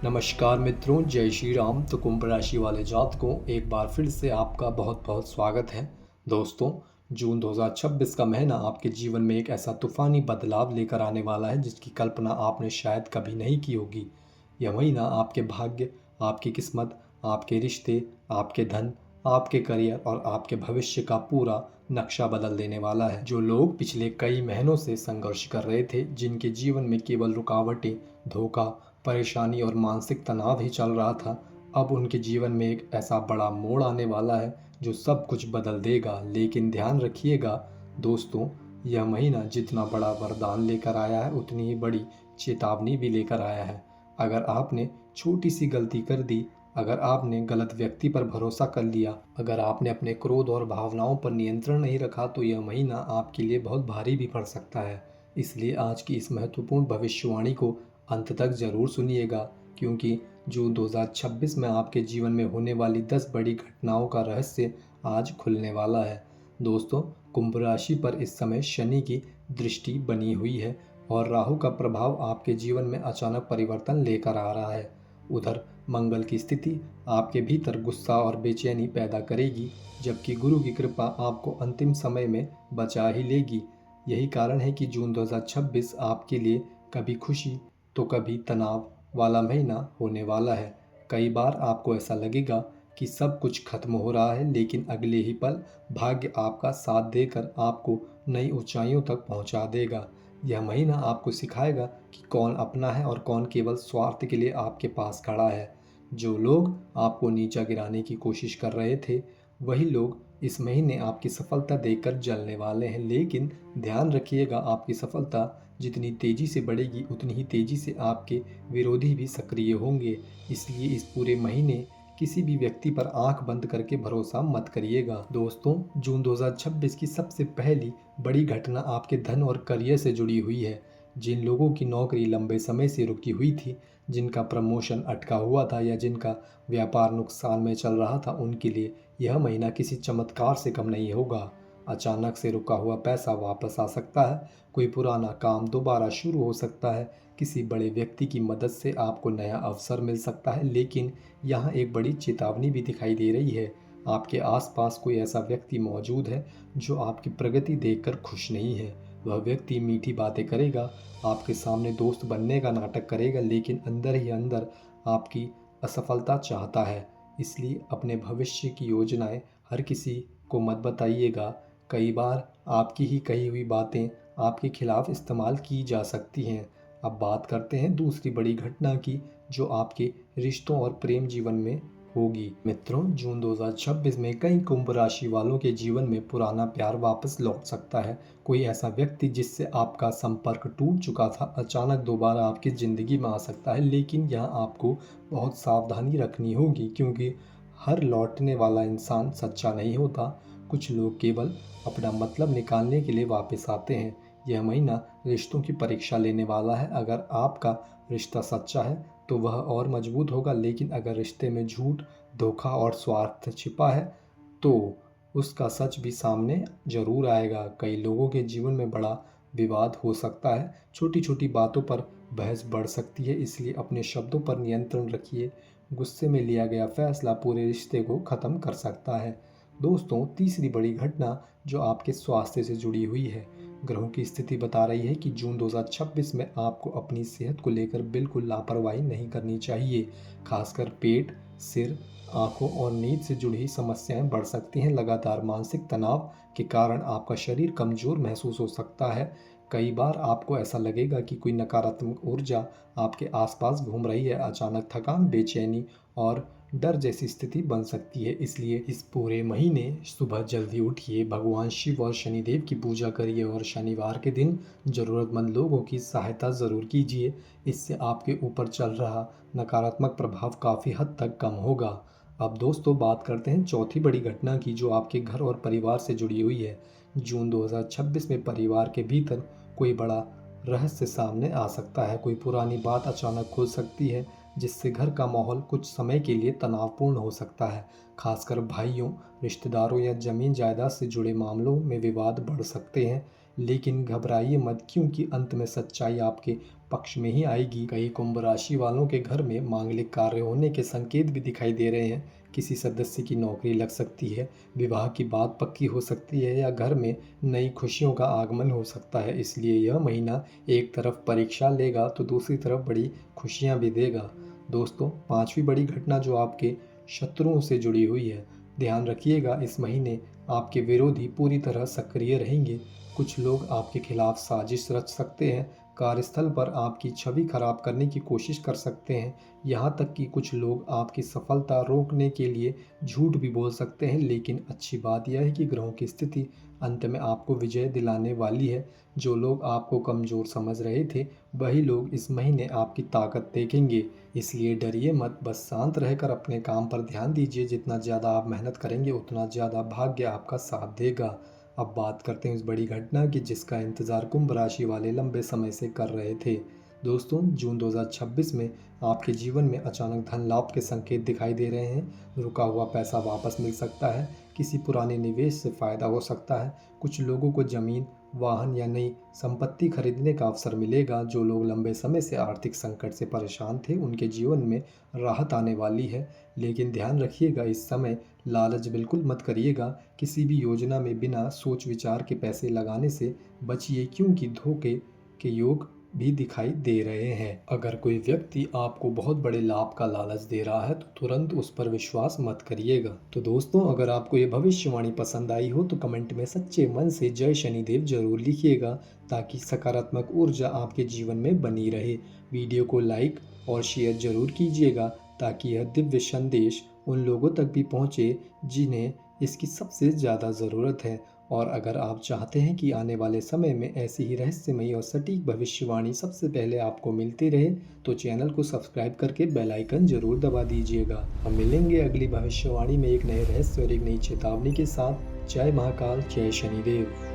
नमस्कार मित्रों, जय श्री राम। तो कुंभ राशि वाले जातकों, एक बार फिर से आपका बहुत बहुत स्वागत है। दोस्तों, जून 2026 का महीना आपके जीवन में एक ऐसा तूफानी बदलाव लेकर आने वाला है जिसकी कल्पना आपने शायद कभी नहीं की होगी। यह महीना आपके भाग्य, आपकी किस्मत, आपके रिश्ते, आपके धन, आपके करियर और आपके भविष्य का पूरा नक्शा बदल देने वाला है। जो लोग पिछले कई महीनों से संघर्ष कर रहे थे, जिनके जीवन में केवल रुकावटें, धोखा, परेशानी और मानसिक तनाव ही चल रहा था, अब उनके जीवन में एक ऐसा बड़ा मोड़ आने वाला है जो सब कुछ बदल देगा। लेकिन ध्यान रखिएगा दोस्तों, यह महीना जितना बड़ा वरदान लेकर आया है, उतनी ही बड़ी चेतावनी भी लेकर आया है। अगर आपने छोटी सी गलती कर दी, अगर आपने गलत व्यक्ति पर भरोसा कर लिया, अगर आपने अपने क्रोध और भावनाओं पर नियंत्रण नहीं रखा, तो यह महीना आपके लिए बहुत भारी भी पड़ सकता है। इसलिए आज की इस महत्वपूर्ण भविष्यवाणी को अंत तक ज़रूर सुनिएगा, क्योंकि जून 2026 में आपके जीवन में होने वाली 10 बड़ी घटनाओं का रहस्य आज खुलने वाला है। दोस्तों, कुंभ राशि पर इस समय शनि की दृष्टि बनी हुई है और राहु का प्रभाव आपके जीवन में अचानक परिवर्तन लेकर आ रहा है। उधर मंगल की स्थिति आपके भीतर गुस्सा और बेचैनी पैदा करेगी, जबकि गुरु की कृपा आपको अंतिम समय में बचा ही लेगी। यही कारण है कि जून 2026 आपके लिए कभी खुशी तो कभी तनाव वाला महीना होने वाला है। कई बार आपको ऐसा लगेगा कि सब कुछ खत्म हो रहा है, लेकिन अगले ही पल भाग्य आपका साथ देकर आपको नई ऊंचाइयों तक पहुंचा देगा। यह महीना आपको सिखाएगा कि कौन अपना है और कौन केवल स्वार्थ के लिए आपके पास खड़ा है। जो लोग आपको नीचा गिराने की कोशिश कर रहे थे, वही लोग इस महीने आपकी सफलता देखकर जलने वाले हैं। लेकिन ध्यान रखिएगा, आपकी सफलता जितनी तेजी से बढ़ेगी, उतनी ही तेजी से आपके विरोधी भी सक्रिय होंगे। इसलिए इस पूरे महीने किसी भी व्यक्ति पर आंख बंद करके भरोसा मत करिएगा। दोस्तों, जून 2026 की सबसे पहली बड़ी घटना आपके धन और करियर से जुड़ी हुई है। जिन लोगों की नौकरी लंबे समय से रुकी हुई थी, जिनका प्रमोशन अटका हुआ था या जिनका व्यापार नुकसान में चल रहा था, उनके लिए यह महीना किसी चमत्कार से कम नहीं होगा। अचानक से रुका हुआ पैसा वापस आ सकता है, कोई पुराना काम दोबारा शुरू हो सकता है, किसी बड़े व्यक्ति की मदद से आपको नया अवसर मिल सकता है। लेकिन यहाँ एक बड़ी चेतावनी भी दिखाई दे रही है। आपके आसपास कोई ऐसा व्यक्ति मौजूद है जो आपकी प्रगति देखकर खुश नहीं है। वह व्यक्ति मीठी बातें करेगा, आपके सामने दोस्त बनने का नाटक करेगा, लेकिन अंदर ही अंदर आपकी असफलता चाहता है। इसलिए अपने भविष्य की योजनाएं हर किसी को मत बताइएगा। कई बार आपकी ही कही हुई बातें आपके खिलाफ इस्तेमाल की जा सकती हैं। अब बात करते हैं दूसरी बड़ी घटना की, जो आपके रिश्तों और प्रेम जीवन में होगी। मित्रों, जून 2026 में कई कुंभ राशि वालों के जीवन में पुराना प्यार वापस लौट सकता है। कोई ऐसा व्यक्ति जिससे आपका संपर्क टूट चुका था, अचानक दोबारा आपकी ज़िंदगी में आ सकता है। लेकिन यहाँ आपको बहुत सावधानी रखनी होगी, क्योंकि हर लौटने वाला इंसान सच्चा नहीं होता। कुछ लोग केवल अपना मतलब निकालने के लिए वापस आते हैं। यह महीना रिश्तों की परीक्षा लेने वाला है। अगर आपका रिश्ता सच्चा है तो वह और मजबूत होगा, लेकिन अगर रिश्ते में झूठ, धोखा और स्वार्थ छिपा है तो उसका सच भी सामने जरूर आएगा। कई लोगों के जीवन में बड़ा विवाद हो सकता है, छोटी छोटी बातों पर बहस बढ़ सकती है। इसलिए अपने शब्दों पर नियंत्रण रखिए। गुस्से में लिया गया फैसला पूरे रिश्ते को ख़त्म कर सकता है। दोस्तों, तीसरी बड़ी घटना जो आपके स्वास्थ्य से जुड़ी हुई है। ग्रहों की स्थिति बता रही है कि जून 2026 में आपको अपनी सेहत को लेकर बिल्कुल लापरवाही नहीं करनी चाहिए। खासकर पेट, सिर, आंखों और नींद से जुड़ी समस्याएं बढ़ सकती हैं। लगातार मानसिक तनाव के कारण आपका शरीर कमज़ोर महसूस हो सकता है। कई बार आपको ऐसा लगेगा कि कोई नकारात्मक ऊर्जा आपके आसपास घूम रही है। अचानक थकान, बेचैनी और डर जैसी स्थिति बन सकती है। इसलिए इस पूरे महीने सुबह जल्दी उठिए, भगवान शिव और शनिदेव की पूजा करिए और शनिवार के दिन ज़रूरतमंद लोगों की सहायता ज़रूर कीजिए। इससे आपके ऊपर चल रहा नकारात्मक प्रभाव काफ़ी हद तक कम होगा। अब दोस्तों, बात करते हैं चौथी बड़ी घटना की, जो आपके घर और परिवार से जुड़ी हुई है। जून 2026 में परिवार के भीतर कोई बड़ा रहस्य सामने आ सकता है। कोई पुरानी बात अचानक खुल सकती है, जिससे घर का माहौल कुछ समय के लिए तनावपूर्ण हो सकता है। खासकर भाइयों, रिश्तेदारों या जमीन जायदाद से जुड़े मामलों में विवाद बढ़ सकते हैं। लेकिन घबराइए मत, क्योंकि अंत में सच्चाई आपके पक्ष में ही आएगी। कई कुंभ राशि वालों के घर में मांगलिक कार्य होने के संकेत भी दिखाई दे रहे हैं। किसी सदस्य की नौकरी लग सकती है, विवाह की बात पक्की हो सकती है या घर में नई खुशियों का आगमन हो सकता है। इसलिए यह महीना एक तरफ परीक्षा लेगा तो दूसरी तरफ बड़ी खुशियां भी देगा। दोस्तों, पांचवी बड़ी घटना जो आपके शत्रुओं से जुड़ी हुई है। ध्यान रखिएगा, इस महीने आपके विरोधी पूरी तरह सक्रिय रहेंगे। कुछ लोग आपके खिलाफ साजिश रच सकते हैं, कार्यस्थल पर आपकी छवि खराब करने की कोशिश कर सकते हैं। यहाँ तक कि कुछ लोग आपकी सफलता रोकने के लिए झूठ भी बोल सकते हैं। लेकिन अच्छी बात यह है कि ग्रहों की स्थिति अंत में आपको विजय दिलाने वाली है। जो लोग आपको कमज़ोर समझ रहे थे, वही लोग इस महीने आपकी ताकत देखेंगे। इसलिए डरिए मत, बस शांत रहकर अपने काम पर ध्यान दीजिए। जितना ज़्यादा आप मेहनत करेंगे उतना ज़्यादा भाग्य आपका साथ देगा। अब बात करते हैं उस बड़ी घटना की जिसका इंतज़ार कुंभ राशि वाले लंबे समय से कर रहे थे। दोस्तों, जून 2026 में आपके जीवन में अचानक धन लाभ के संकेत दिखाई दे रहे हैं। रुका हुआ पैसा वापस मिल सकता है, किसी पुराने निवेश से फ़ायदा हो सकता है। कुछ लोगों को ज़मीन, वाहन या नई संपत्ति खरीदने का अवसर मिलेगा। जो लोग लंबे समय से आर्थिक संकट से परेशान थे, उनके जीवन में राहत आने वाली है। लेकिन ध्यान रखिएगा, इस समय लालच बिल्कुल मत करिएगा। किसी भी योजना में बिना सोच विचार के पैसे लगाने से बचिए, क्योंकि धोखे के योग भी दिखाई दे रहे हैं। अगर कोई व्यक्ति आपको बहुत बड़े लाभ का लालच दे रहा है तो तुरंत उस पर विश्वास मत करिएगा। तो दोस्तों, अगर आपको ये भविष्यवाणी पसंद आई हो तो कमेंट में सच्चे मन से जय शनिदेव जरूर लिखिएगा, ताकि सकारात्मक ऊर्जा आपके जीवन में बनी रहे। वीडियो को लाइक और शेयर जरूर कीजिएगा ताकि यह दिव्य संदेश उन लोगों तक भी पहुँचे जिन्हें इसकी सबसे ज़्यादा ज़रूरत है। और अगर आप चाहते हैं कि आने वाले समय में ऐसी ही रहस्यमयी और सटीक भविष्यवाणी सबसे पहले आपको मिलती रहे, तो चैनल को सब्सक्राइब करके बेल आइकन जरूर दबा दीजिएगा। हम मिलेंगे अगली भविष्यवाणी में एक नए रहस्य और एक नई चेतावनी के साथ। जय महाकाल, जय शनिदेव।